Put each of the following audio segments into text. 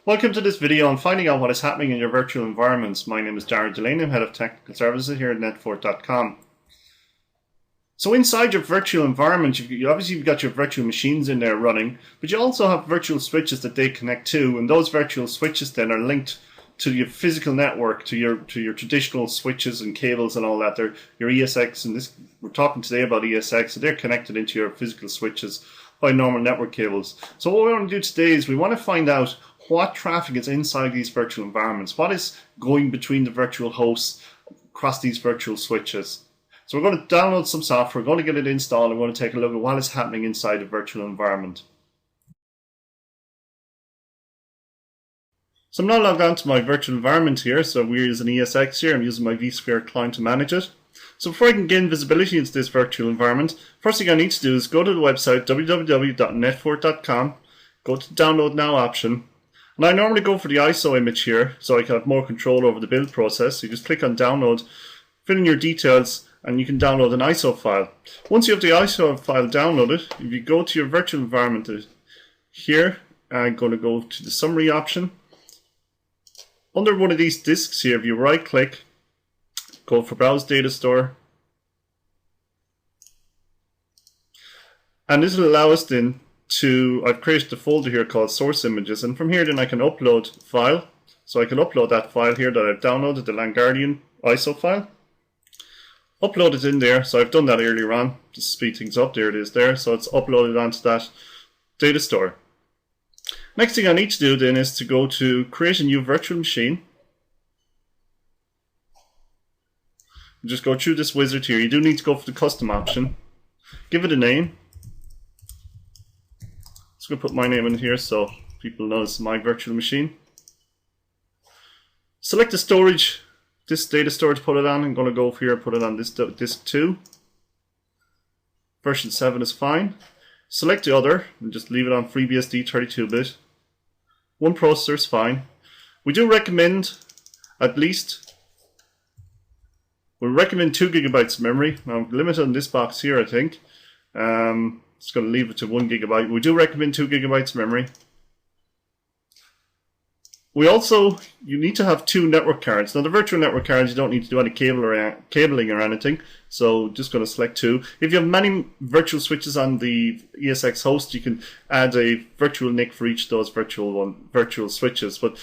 Welcome to this video on finding out what is happening in your virtual environments. My name is Jared Delaney, I'm Head of Technical Services here at Netfort.com. So inside your virtual environment, you've got your virtual machines in there running, but you also have virtual switches that they connect to, and those virtual switches then are linked to your physical network, to your traditional switches and cables and all that. They're your ESX, and we're talking today about ESX, so they're connected into your physical switches by normal network cables. So what we want to do today is we want to find out what traffic is inside these virtual environments, what is going between the virtual hosts across these virtual switches. So we're going to download some software, we're going to get it installed, and we're going to take a look at what is happening inside a virtual environment. So I'm now logged on to my virtual environment here, so we're using ESX here, I'm using my vSphere client to manage it. So before I can gain visibility into this virtual environment, first thing I need to do is go to the website www.netfort.com, go to the Download Now option, and I normally go for the ISO image here so I can have more control over the build process. You just click on Download, fill in your details, and you can download an ISO file. Once you have the ISO file downloaded, if you go to your virtual environment here, I'm going to go to the Summary option. Under one of these disks here, if you right click, go for Browse Data Store, and this will allow us then I've created a folder here called Source Images, and from here then I can upload file. So I can upload that file here that I've downloaded, the LandGuardian ISO file. Upload it in there, so I've done that earlier on, to speed things up. There it is there, so it's uploaded onto that data store. Next thing I need to do then is to go to create a new virtual machine. Just go through this wizard here. You do need to go for the custom option. Give it a name. I'm going to put my name in here so people know it's my virtual machine. Select the storage, this data storage, put it on. I'm going to go here and put it on this disk 2. Version 7 is fine. Select the other and just leave it on FreeBSD 32-bit. One processor is fine. We do recommend at least, we recommend 2 gigabytes of memory. Now I'm limited on this box here, I think. It's going to leave it to 1 gigabyte. We do recommend 2 gigabytes of memory. You need to have 2 network cards. Now the virtual network cards, you don't need to do any cabling or anything. So just going to select 2. If you have many virtual switches on the ESX host, you can add a virtual NIC for each of those virtual switches. But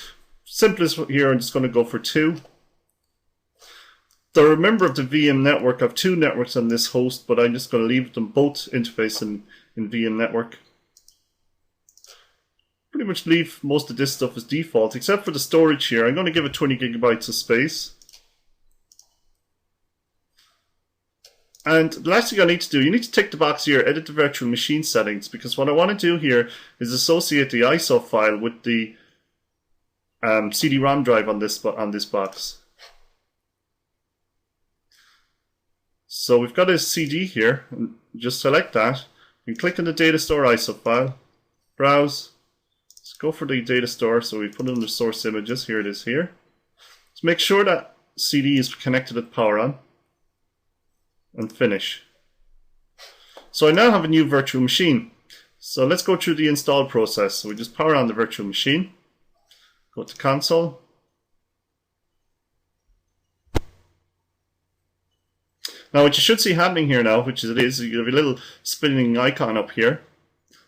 simplest here, I'm just going to go for 2. They're a member of the VM network. I have 2 networks on this host, but I'm just going to leave them both interface in VM network. Pretty much leave most of this stuff as default, except for the storage here. I'm going to give it 20 gigabytes of space. And the last thing I need to do, you need to tick the box here, edit the virtual machine settings, because what I want to do here is associate the ISO file with the CD-ROM drive on this box. So we've got a CD here, and just select that. You can click on the data store ISO file, browse, let's go for the data store, so we put it under source images, here it is here. Let's make sure that CD is connected with power on, and finish. So I now have a new virtual machine. So let's go through the install process. So we just power on the virtual machine, go to console, now what you should see happening here now, which it is, you have a little spinning icon up here.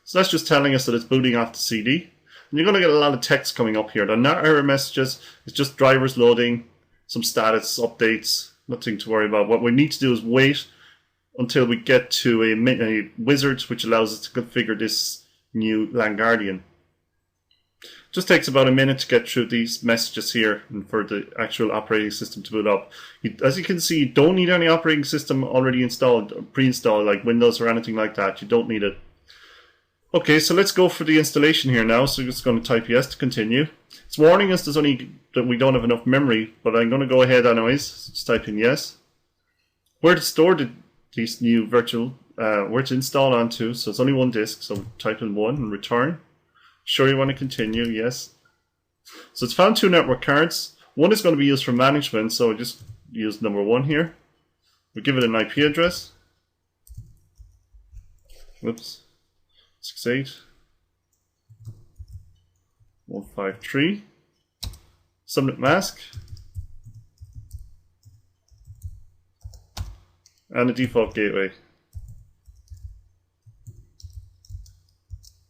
So that's just telling us that it's booting off the CD. And you're going to get a lot of text coming up here. They're not error messages, it's just drivers loading, some status updates, nothing to worry about. What we need to do is wait until we get to a wizard which allows us to configure this new LandGuardian. Just takes about a minute to get through these messages here and for the actual operating system to boot up. As you can see, you don't need any operating system already installed, or pre-installed like Windows or anything like that. You don't need it. Okay, so let's go for the installation here now. So we're just going to type yes to continue. It's warning us that we don't have enough memory, but I'm going to go ahead anyways. Just type in yes. Where to store these new virtual, where to install onto. So it's only 1 disk, so type in 1 and return. Sure you want to continue, yes. So it's found 2 network cards. One is going to be used for management, so just use number 1 here. We give it an IP address. Whoops. 68. 153. Subnet mask. And a default gateway.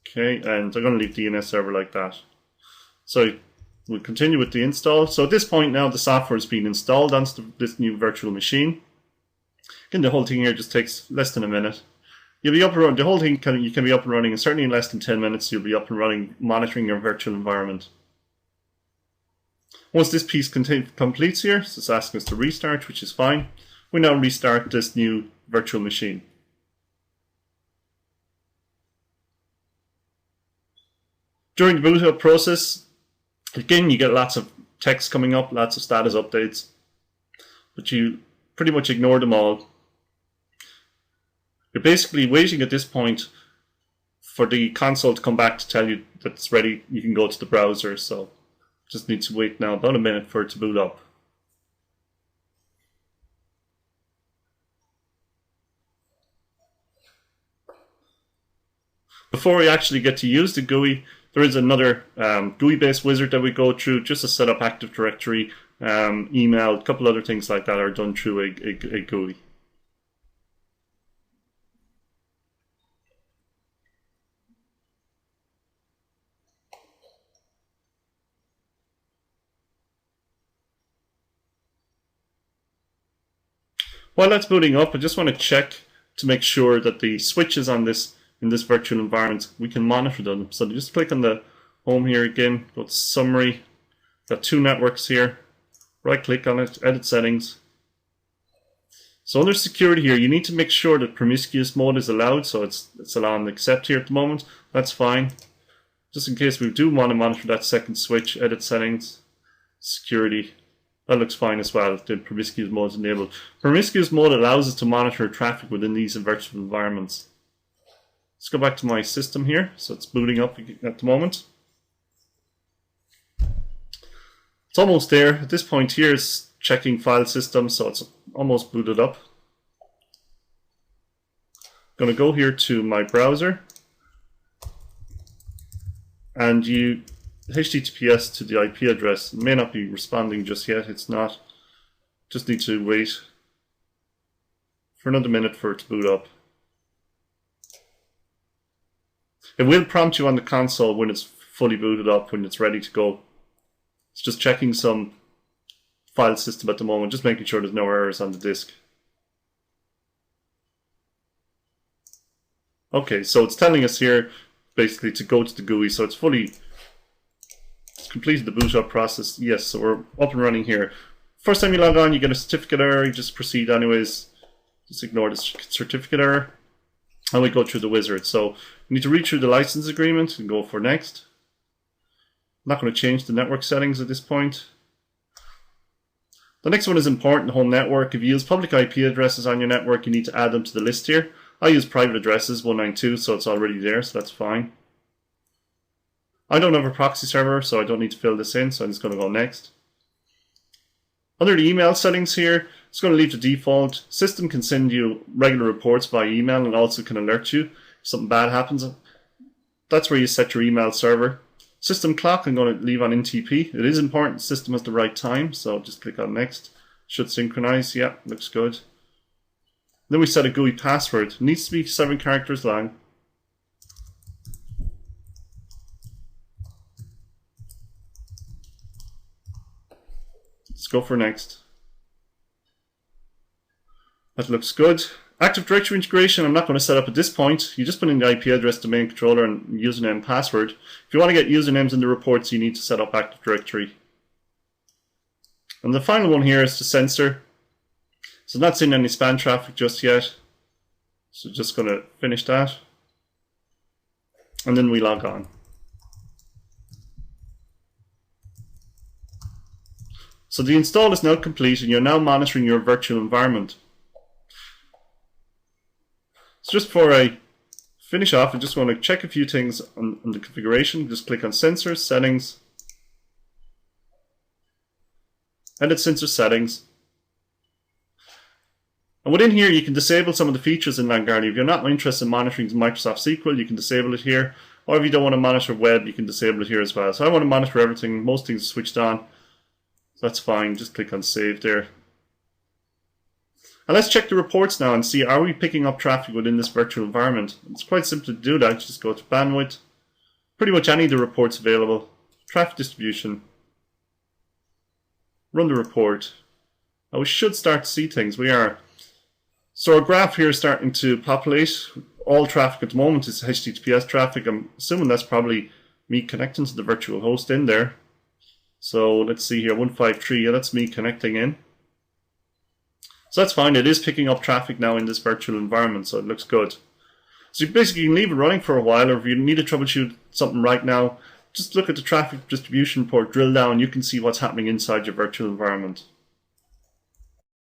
Okay, and I'm going to leave DNS server like that. So we'll continue with the install. So at this point now the software is being installed onto this new virtual machine. Again, the whole thing here just takes less than a minute. You'll be up and running. The whole thing you can be up and running, and certainly in less than 10 minutes you'll be up and running, monitoring your virtual environment. Once this piece completes here, so it's asking us to restart, which is fine. We now restart this new virtual machine. During the boot up process, again, you get lots of text coming up, lots of status updates, but you pretty much ignore them all. You're basically waiting at this point for the console to come back to tell you that it's ready. You can go to the browser, so just need to wait now about a minute for it to boot up. Before we actually get to use the GUI, there is another GUI-based wizard that we go through just to set up Active Directory, email, a couple other things like that are done through a GUI. While that's booting up, I just want to check to make sure that the switches on this in this virtual environment, we can monitor them. So just click on the home here again, go to summary, got two networks here, right click on it, edit settings. So under security here, you need to make sure that promiscuous mode is allowed, so it's allowing accept here at the moment. That's fine. Just in case we do want to monitor that second switch, edit settings, security. That looks fine as well. The promiscuous mode is enabled. Promiscuous mode allows us to monitor traffic within these virtual environments. Let's go back to my system here. So it's booting up at the moment. It's almost there. At this point here, it's checking file system, so it's almost booted up. I'm going to go here to my browser, and HTTPS to the IP address. It may not be responding just yet. It's not. Just need to wait for another minute for it to boot up. It will prompt you on the console when it's fully booted up, when it's ready to go. It's just checking some file system at the moment, just making sure there's no errors on the disk. Okay, so it's telling us here basically to go to the GUI, so it's completed the boot up process. Yes, so we're up and running here. First time you log on, you get a certificate error, you just proceed anyways. Just ignore the certificate error. And we go through the wizard. So we need to read through the license agreement and go for next. I'm not going to change the network settings at this point. The next one is important, home network. If you use public IP addresses on your network, you need to add them to the list here. I use private addresses, 192, so it's already there, so that's fine. I don't have a proxy server, so I don't need to fill this in, so I'm just going to go next. Under the email settings here, it's going to leave the default. System can send you regular reports via email and also can alert you if something bad happens. That's where you set your email server. System clock, I'm going to leave on NTP. It is important the system has the right time, so just click on next. Should synchronize, yeah, looks good. Then we set a GUI password. It needs to be 7 characters long. Let's go for next. That looks good. Active Directory integration, I'm not going to set up at this point. You just put in the IP address, domain controller, and username and password. If you want to get usernames in the reports, you need to set up Active Directory. And the final one here is to censor. So not seeing any spam traffic just yet. So just going to finish that. And then we log on. So the install is now complete and you're now monitoring your virtual environment. So just before I finish off, I just want to check a few things on the configuration. Just click on Sensors, Settings, Edit Sensor Settings. And within here, you can disable some of the features in Langardie. If you're not interested in monitoring Microsoft SQL, you can disable it here. Or if you don't want to monitor web, you can disable it here as well. So I want to monitor everything. Most things are switched on. So that's fine. Just click on save there. And let's check the reports now and see, are we picking up traffic within this virtual environment? It's quite simple to do that. Just go to bandwidth. Pretty much any of the reports available. Traffic distribution. Run the report. Now we should start to see things. We are. So our graph here is starting to populate. All traffic at the moment is HTTPS traffic. I'm assuming that's probably me connecting to the virtual host in there. So let's see here, 153, yeah, that's me connecting in. So that's fine, it is picking up traffic now in this virtual environment, so it looks good. So you basically can leave it running for a while, or if you need to troubleshoot something right now, just look at the traffic distribution report, drill down, you can see what's happening inside your virtual environment.